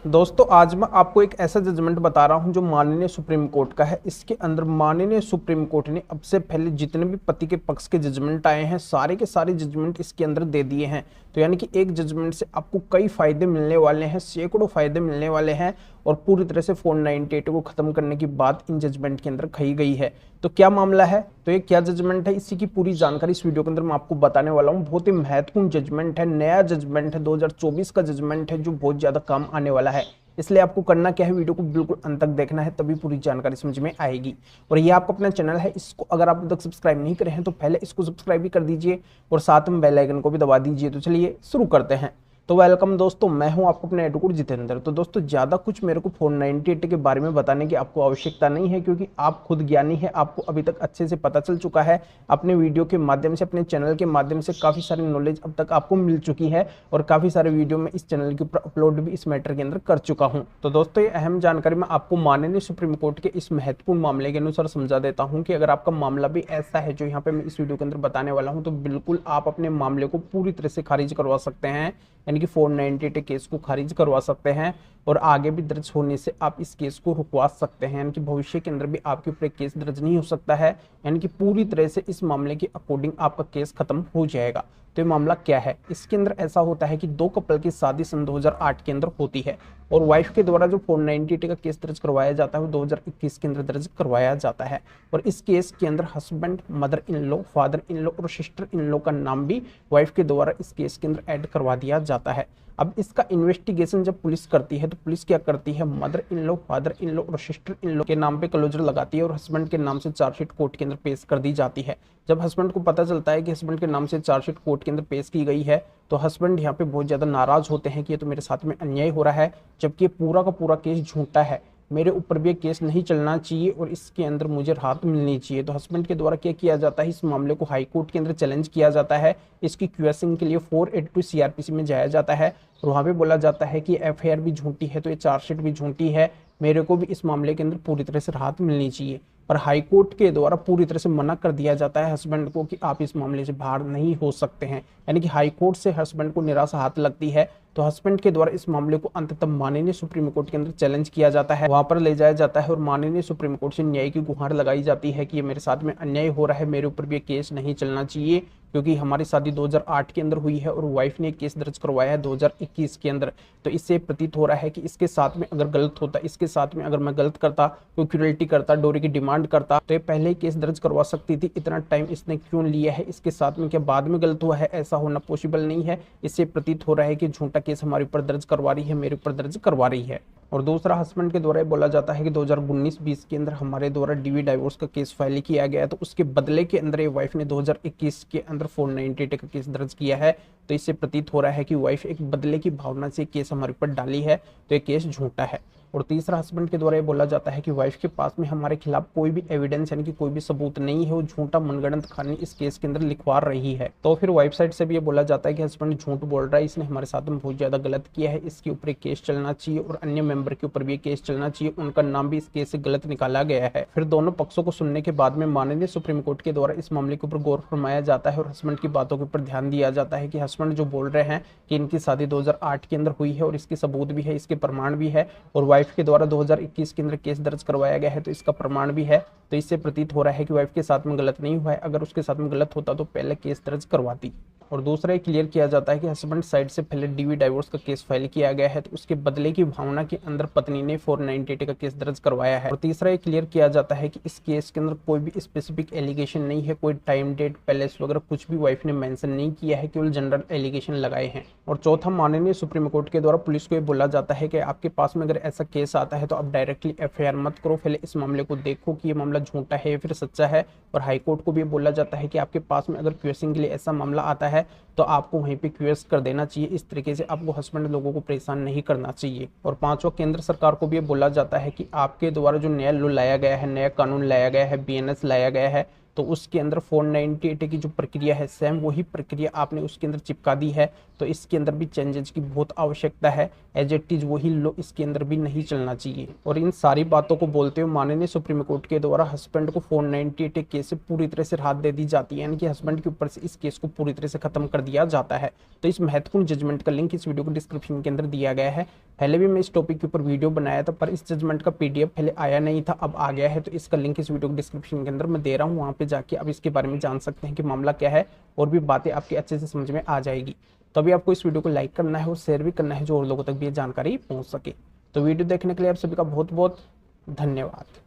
दोस्तों आज मैं आपको एक ऐसा जजमेंट बता रहा हूं जो माननीय सुप्रीम कोर्ट का है। इसके अंदर माननीय सुप्रीम कोर्ट ने अब से पहले जितने भी पति के पक्ष के जजमेंट आए हैं सारे के सारे जजमेंट इसके अंदर दे दिए हैं। तो यानी कि एक जजमेंट से आपको कई फायदे मिलने वाले हैं, सैकड़ों फायदे मिलने वाले हैं और पूरी तरह से 498 को खत्म करने की बात इन जजमेंट के अंदर कही गई है। तो क्या मामला है, तो ये क्या जजमेंट है, इसी की पूरी जानकारी इस वीडियो के अंदर मैं आपको बताने वाला हूँ। बहुत ही महत्वपूर्ण जजमेंट है, नया जजमेंट है, 2024 का जजमेंट है जो बहुत ज्यादा काम आने वाला है। इसलिए आपको करना क्या है, वीडियो को बिल्कुल अंत तक देखना है, तभी पूरी जानकारी समझ में आएगी। और ये आपका अपना चैनल है, इसको अगर आप अब तक सब्सक्राइब नहीं करे हैं तो पहले इसको सब्सक्राइब भी कर दीजिए और साथ में बेल आइकन को भी दबा दीजिए। तो चलिए शुरू करते हैं। तो वेलकम दोस्तों, मैं हूं आपको अपने एडवोकेट जितेंद्र। तो दोस्तों ज़्यादा कुछ मेरे को 498 के बारे में बताने की आपको आवश्यकता नहीं है, क्योंकि आप खुद ज्ञानी है, आपको अभी तक अच्छे से पता चल चुका है। अपने वीडियो के माध्यम से, अपने चैनल के माध्यम से काफ़ी सारी नॉलेज अब तक आपको मिल चुकी है और काफ़ी सारे वीडियो में इस चैनल के ऊपर अपलोड भी इस मैटर के अंदर कर चुका हूँ। तो दोस्तों ये अहम जानकारी मैं आपको माननीय सुप्रीम कोर्ट के इस महत्वपूर्ण मामले के अनुसार समझा देता हूँ कि अगर आपका मामला भी ऐसा है जो यहाँ पे मैं इस वीडियो के अंदर बताने वाला हूँ, तो बिल्कुल आप अपने मामले को पूरी तरह से खारिज करवा सकते हैं, यानी कि 498 केस को खारिज करवा सकते हैं और आगे भी दर्ज होने से आप इस केस को रुकवा सकते हैं, यानी कि भविष्य के अंदर भी आपके ऊपर केस दर्ज नहीं हो सकता है, यानी कि पूरी तरह से इस मामले के अकॉर्डिंग आपका केस खत्म हो जाएगा। तो ये मामला क्या है, इसके अंदर ऐसा होता है कि दो कपल की शादी सन 2008 के अंदर होती है और वाइफ के द्वारा जो 498 का केस दर्ज करवाया जाता है वो 2021 के अंदर दर्ज करवाया जाता है। और इस केस के अंदर husband, mother in law, father in law और सिस्टर इन लॉ का नाम भी वाइफ के द्वारा इस केस के अंदर ऐड करवा दिया जाता है। अब इसका इन्वेस्टिगेशन जब पुलिस करती है तो पुलिस क्या करती है, mother in law, father in law और सिस्टर इन लॉ के नाम पे क्लोजर लगाती है और हस्बैंड के नाम से चार्जशीट कोर्ट के अंदर पेश कर दी जाती है। जब हस्बैंड को पता चलता है कि हस्बैंड के नाम से चार्जशीट कोर्ट के अंदर पेश की गई है तो हस्बैंड यहाँ पे बहुत ज्यादा नाराज होते हैं कि ये तो मेरे साथ में अन्याय हो रहा है, जबकि पूरा का पूरा केस झूठा है, मेरे ऊपर भी केस नहीं चलना चाहिए और इसके अंदर मुझे राहत मिलनी चाहिए। तो हस्बैंड के द्वारा क्या किया जाता है, इस मामले को हाई कोर्ट के अंदर चैलेंज किया जाता है। इसकी क्यूएसिंग के लिए 482 सीआरपीसी में जाया जाता है और वहां पे बोला जाता है कि एफआईआर भी झूठी है तो ये चार्जशीट भी झूठी है, मेरे को भी इस मामले के अंदर पूरी तरह से राहत मिलनी चाहिए। पर हाई कोर्ट के द्वारा पूरी तरह से मना कर दिया जाता है हस्बैंड को कि आप इस मामले से बाहर नहीं हो सकते हैं, यानी कि हाई कोर्ट से हस्बैंड को निराशा हाथ लगती है। तो हस्बैंड के द्वारा इस मामले को अंततः माननीय सुप्रीम कोर्ट के अंदर चैलेंज किया जाता है, वहां पर ले जाया जाता है और माननीय सुप्रीम कोर्ट से न्याय की गुहार लगाई जाती है कि ये मेरे साथ में अन्याय हो रहा है, मेरे ऊपर भी केस नहीं चलना चाहिए, क्योंकि हमारी शादी 2008 के अंदर हुई है और वाइफ ने केस दर्ज करवाया है 2021 के अंदर। तो इससे प्रतीत हो रहा है कि इसके साथ में अगर गलत होता, इसके साथ में अगर मैं गलत करता, कोई क्रूरल्टी करता, डोरी की डिमांड करता, तो ये पहले ही केस दर्ज करवा सकती थी। इतना टाइम इसने क्यों लिया है, इसके साथ में क्या बाद में गलत हुआ है, ऐसा होना पॉसिबल नहीं है। इससे प्रतीत हो रहा है कि झूठा केस हमारे ऊपर दर्ज करवा रही है, मेरे ऊपर दर्ज करवा रही है। और दूसरा, हस्बैंड के द्वारा बोला जाता है कि 2019-20 के अंदर हमारे द्वारा डीवी डाइवोर्स का केस फाइल किया गया है, तो उसके बदले के अंदर वाइफ ने 2021 के अंदर 498 का केस दर्ज किया है। तो इससे प्रतीत हो रहा है कि वाइफ एक बदले की भावना से केस हमारे ऊपर डाली है, तो ये केस झूठा है। और तीसरा, हस्बैंड के द्वारा ये बोला जाता है कि वाइफ के पास में हमारे खिलाफ कोई भी एविडेंस यानी कि कोई भी सबूत नहीं है, वो झूठा मनगढ़ंत कहानी इस केस के अंदर लिखवा रही है। तो फिर वाइफ साइड से भी ये बोला जाता है कि हस्बैंड झूठ बोल रहा है, इसने हमारे साथ में बहुत ज्यादा गलत किया है, इसके ऊपर केस चलना चाहिए और अन्य मेंबर के ऊपर भी केस चलना चाहिए, उनका नाम भी इस केस से गलत निकाला गया है। फिर दोनों पक्षों को सुनने के बाद में माननीय सुप्रीम कोर्ट के द्वारा इस मामले के ऊपर गौर फरमाया जाता है और हस्बैंड की बातों के ऊपर ध्यान दिया जाता है कि हस्बैंड जो बोल रहे हैं कि इनकी शादी 2008 के अंदर हुई है और इसके सबूत भी है, इसके प्रमाण भी है, और वाइफ के द्वारा 2021 के अंदर केस दर्ज करवाया गया है तो इसका प्रमाण भी है। तो इससे प्रतीत हो रहा है कि वाइफ के साथ में गलत नहीं हुआ है, अगर उसके साथ में गलत होता तो पहले केस दर्ज करवाती। और दूसरा, क्लियर किया जाता है कि हस्बैंड साइड से पहले डीवी डाइवोर्स का केस फाइल किया गया है, तो उसके बदले की भावना के अंदर पत्नी ने 498 का केस दर्ज करवाया है। और तीसरा, क्लियर किया जाता है कि इस केस के अंदर कोई भी स्पेसिफिक एलिगेशन नहीं है, कोई टाइम डेट पैलेस वगैरह कुछ भी वाइफ ने मेंशन नहीं किया है, केवल जनरल एलिगेशन लगाए हैं। और चौथा, माननीय सुप्रीम कोर्ट के द्वारा पुलिस को ये बोला जाता है कि आपके पास में अगर ऐसा केस आता है तो आप डायरेक्टली एफआईआर मत करो, पहले इस मामले को देखो कि ये मामला झूठा है या फिर सच्चा है। और हाईकोर्ट को भी बोला जाता है कि आपके पास में अगर क्वेश्चन के लिए ऐसा मामला आता है तो आपको वहीं पे क्यूएस कर देना चाहिए, इस तरीके से आपको हस्बैंड लोगों को परेशान नहीं करना चाहिए। और पांचवा, केंद्र सरकार को भी ये बोला जाता है कि आपके द्वारा जो नया लॉ लाया गया है, नया कानून लाया गया है, बीएनएस लाया गया है, तो उसके अंदर 498 की जो प्रक्रिया है सेम वही प्रक्रिया आपने उसके अंदर चिपका दी है, तो इसके अंदर भी चेंजेस की बहुत आवश्यकता है। एज इट इज वही लॉ इसके अंदर भी नहीं चलना चाहिए। और इन सारी बातों को बोलते हुए माननीय सुप्रीम कोर्ट के द्वारा हस्बैंड को 498 केस से पूरी तरह से राहत दे दी जाती है, यानी कि हस्बैंड के ऊपर से इस केस को पूरी तरह से खत्म कर दिया जाता है। तो इस महत्वपूर्ण जजमेंट का लिंक इस वीडियो को डिस्क्रिप्शन के अंदर दिया गया है। पहले भी मैं इस टॉपिक के ऊपर वीडियो बनाया था, पर इस जजमेंट का PDF पहले आया नहीं था, अब आ गया है। तो इसका लिंक इस वीडियो को डिस्क्रिप्शन के अंदर मैं दे रहा हूँ, वहाँ पे जाके आप इसके बारे में जान सकते हैं कि मामला क्या है, और भी बातें आपकी अच्छे से समझ में आ जाएगी। तो अभी आपको इस वीडियो को लाइक करना है और शेयर भी करना है, जो और लोगों तक भी ये जानकारी पहुँच सके। तो वीडियो देखने के लिए आप सभी का बहुत बहुत धन्यवाद।